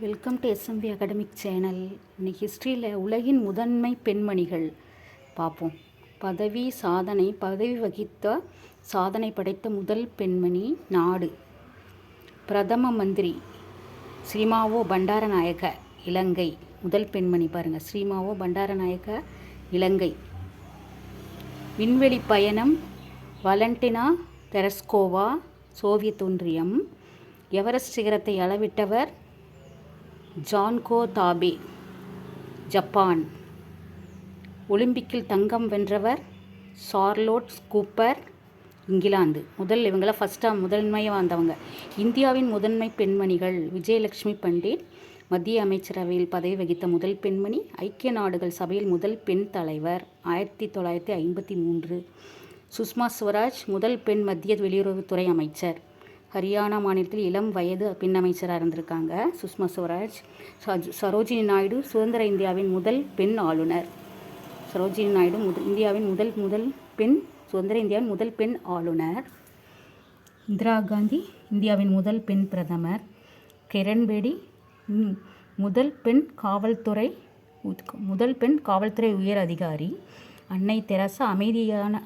Welcome to SMP academic channel. இன்னைக்கு ஹிஸ்ட்ரியில் உலகின் முதன்மை பெண்மணிகள் பார்ப்போம். பதவி வகித்த சாதனை படைத்த முதல் பெண்மணி நாடு. பிரதம மந்திரி ஸ்ரீமாவோ பண்டாரநாயக, இலங்கை. முதல் பெண்மணி பாருங்கள், ஸ்ரீமாவோ பண்டாரநாயக, இலங்கை. விண்வெளி பயணம் வலண்டினா தெரஸ்கோவா, சோவியத் ஒன்றியம். எவரெஸ்ட் சிகரத்தை அளவிட்டவர் ஜான்கோ தாபே, ஜப்பான். ஒலிம்பிக்கில் தங்கம் வென்றவர் சார்லோட் கூப்பர், இங்கிலாந்து. இவங்கள முதன்மையாக வந்தவங்க. இந்தியாவின் முதன்மை பெண்மணிகள் விஜயலட்சுமி பண்டிட், மத்திய அமைச்சரவையில் பதவி வகித்த முதல் பெண்மணி. ஐக்கிய நாடுகள் சபையில் முதல் பெண் தலைவர் 1953. சுஷ்மா ஸ்வராஜ் முதல் பெண் மத்திய வெளியுறவுத்துறை அமைச்சர். ஹரியானா மாநிலத்தில் இளம் வயது பெண் அமைச்சராக இருந்திருக்காங்க சுஷ்மா ஸ்வராஜ். சரோஜினி நாயுடு சுதந்திர இந்தியாவின் முதல் பெண் ஆளுநர். சரோஜினி நாயுடு இந்தியாவின் சுதந்திர இந்தியாவின் முதல் பெண் ஆளுநர். இந்திரா காந்தி இந்தியாவின் முதல் பெண் பிரதமர். கிரண் பேடி முதல் பெண் காவல்துறை உயர் அதிகாரி. அன்னை தெரசா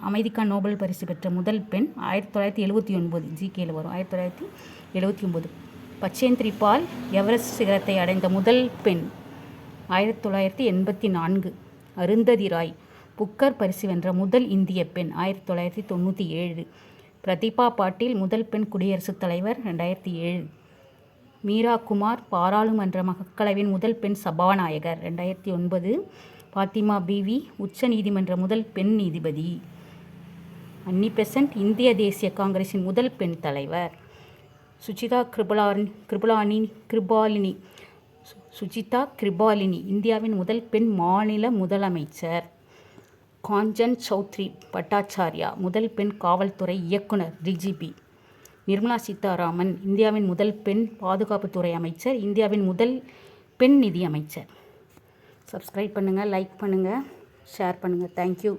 அமைதிக்கான நோபல் பரிசு பெற்ற முதல் பெண் 1979. ஜிகேயில் வரும் 1979. பச்சேந்திரி பால் எவரெஸ்ட் சிகரத்தை அடைந்த முதல் பெண் 1984. அருந்ததி ராய் புக்கர் பரிசு வென்ற முதல் இந்திய பெண் 1997. பிரதிபா பாட்டீல் முதல் பெண் குடியரசுத் தலைவர் 2007. மீரா குமார் பாராளுமன்ற மக்களவையின் முதல் பெண் சபாநாயகர் 2009. பாத்திமா பீவி உச்ச நீதிமன்ற முதல் பெண் நீதிபதி. அன்னி பெசன்ட் இந்திய தேசிய காங்கிரஸின் முதல் பெண் தலைவர். சுஜிதா கிருபாலினி இந்தியாவின் முதல் பெண் மாநில முதலமைச்சர். காஞ்சன் சௌத்ரி பட்டாச்சார்யா முதல் பெண் காவல்துறை இயக்குனர், டிஜிபி. நிர்மலா சீதாராமன் இந்தியாவின் முதல் பெண் பாதுகாப்புத்துறை அமைச்சர், இந்தியாவின் முதல் பெண் நிதி அமைச்சர். சப்ஸ்கிரைப் பண்ணுங்கள், லைக் பண்ணுங்கள், ஷேர் பண்ணுங்கள். தேங்க்யூ.